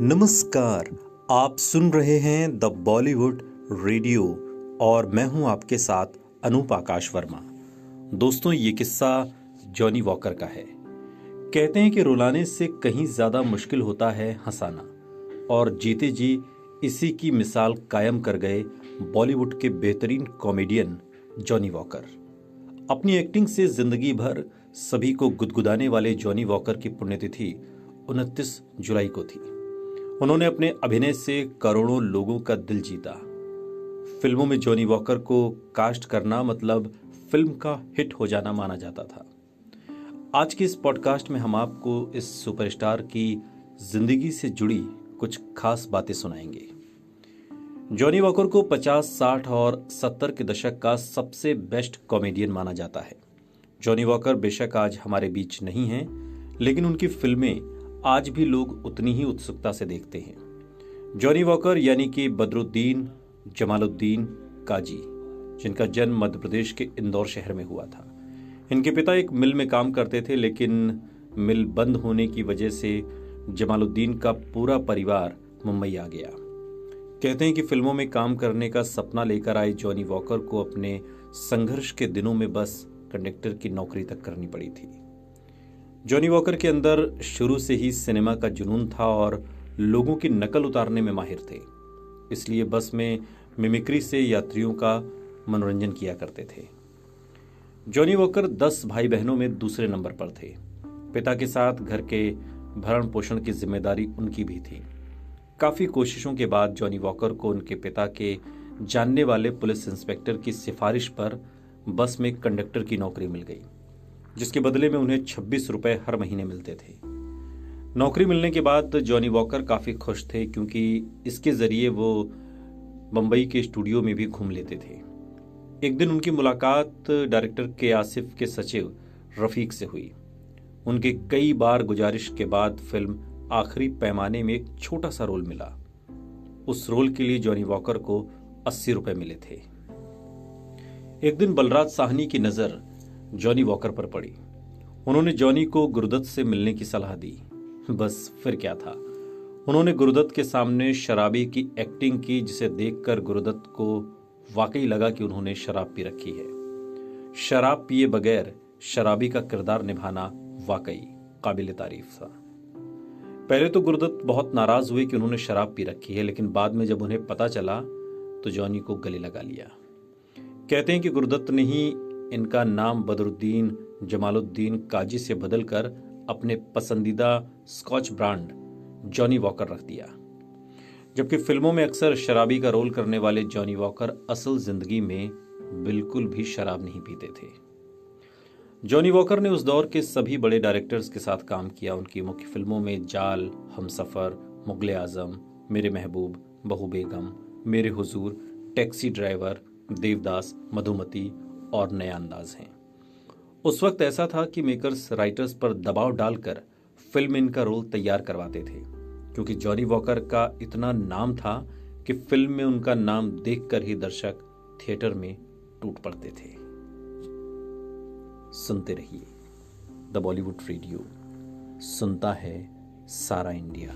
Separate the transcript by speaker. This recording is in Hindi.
Speaker 1: नमस्कार। आप सुन रहे हैं द बॉलीवुड रेडियो और मैं हूं आपके साथ अनूप आकाश वर्मा। दोस्तों, ये किस्सा जॉनी वॉकर का है। कहते हैं कि रुलाने से कहीं ज्यादा मुश्किल होता है हंसाना, और जीते जी इसी की मिसाल कायम कर गए बॉलीवुड के बेहतरीन कॉमेडियन जॉनी वॉकर। अपनी एक्टिंग से जिंदगी भर सभी को गुदगुदाने वाले जॉनी वॉकर की पुण्यतिथि 29 जुलाई को थी। उन्होंने अपने अभिनय से करोड़ों लोगों का दिल जीता। फिल्मों में जॉनी वॉकर को कास्ट करना मतलब फिल्म का हिट हो जाना माना जाता था। आज के इस पॉडकास्ट में हम आपको इस सुपरस्टार की जिंदगी से जुड़ी कुछ खास बातें सुनाएंगे। जॉनी वॉकर को 50, 60 और 70 के दशक का सबसे बेस्ट कॉमेडियन माना जाता है। जॉनी वॉकर बेशक आज हमारे बीच नहीं हैं, लेकिन उनकी फिल्में आज भी लोग उतनी ही उत्सुकता से देखते हैं। जॉनी वॉकर यानी कि बदरुद्दीन जमालुद्दीन काजी, जिनका जन्म मध्य प्रदेश के इंदौर शहर में हुआ था। इनके पिता एक मिल में काम करते थे, लेकिन मिल बंद होने की वजह से जमालुद्दीन का पूरा परिवार मुंबई आ गया। कहते हैं कि फिल्मों में काम करने का सपना लेकर आए जॉनी वॉकर को अपने संघर्ष के दिनों में बस कंडक्टर की नौकरी तक करनी पड़ी थी। जॉनी वॉकर के अंदर शुरू से ही सिनेमा का जुनून था और लोगों की नकल उतारने में माहिर थे। इसलिए बस में मिमिक्री से यात्रियों का मनोरंजन किया करते थे। जॉनी वॉकर 10 भाई बहनों में दूसरे नंबर पर थे। पिता के साथ घर के भरण पोषण की जिम्मेदारी उनकी भी थी। काफी कोशिशों के बाद जॉनी वॉकर को उनके पिता के जानने वाले पुलिस इंस्पेक्टर की सिफारिश पर बस में कंडक्टर की नौकरी मिल गई, जिसके बदले में उन्हें 26 रुपए हर महीने मिलते थे। नौकरी मिलने के बाद जॉनी वॉकर काफी खुश थे, क्योंकि इसके जरिए वो मुंबई के स्टूडियो में भी घूम लेते थे। एक दिन उनकी मुलाकात डायरेक्टर के आसिफ के सचिव रफीक से हुई। उनके कई बार गुजारिश के बाद फिल्म आखिरी पैमाने में एक छोटा सा रोल मिला। उस रोल के लिए जॉनी वॉकर को 80 रुपए मिले थे। एक दिन बलराज साहनी की नजर जॉनी वॉकर पर पड़ी। उन्होंने जॉनी को गुरुदत्त से मिलने की सलाह दी। बस फिर क्या था, उन्होंने गुरुदत्त के सामने शराबी की एक्टिंग की, जिसे देखकर गुरुदत्त को वाकई लगा कि उन्होंने शराब पी रखी है। शराब पिए बगैर शराबी का किरदार निभाना वाकई काबिल तारीफ था। पहले तो गुरुदत्त बहुत नाराज हुए कि उन्होंने शराब पी रखी है, लेकिन बाद में जब उन्हें पता चला तो जॉनी को गले लगा लिया। कहते हैं कि गुरुदत्त ने ही इनका नाम बदरुद्दीन जमालुद्दीन काजी से बदलकर अपने पसंदीदा स्कॉच ब्रांड जॉनी वॉकर रख दिया। जबकि फिल्मों में अक्सर शराबी का रोल करने वाले जॉनी वॉकर असल जिंदगी में बिल्कुल भी शराब नहीं पीते थे। जॉनी वॉकर ने उस दौर के सभी बड़े डायरेक्टर्स के साथ काम किया। उनकी मुख्य फिल्मों में जाल, हमसफर, मुगले आजम, मेरे महबूब, बहू बेगम, मेरे हुजूर, टैक्सी ड्राइवर, देवदास, मधुमती और नया अंदाज हैं। उस वक्त ऐसा था कि मेकर्स राइटर्स पर दबाव डालकर फिल्म में इनका रोल तैयार करवाते थे, क्योंकि जॉनी वॉकर का इतना नाम था कि फिल्म में उनका नाम देखकर ही दर्शक थिएटर में टूट पड़ते थे। सुनते रहिए द बॉलीवुड रेडियो, सुनता है सारा इंडिया।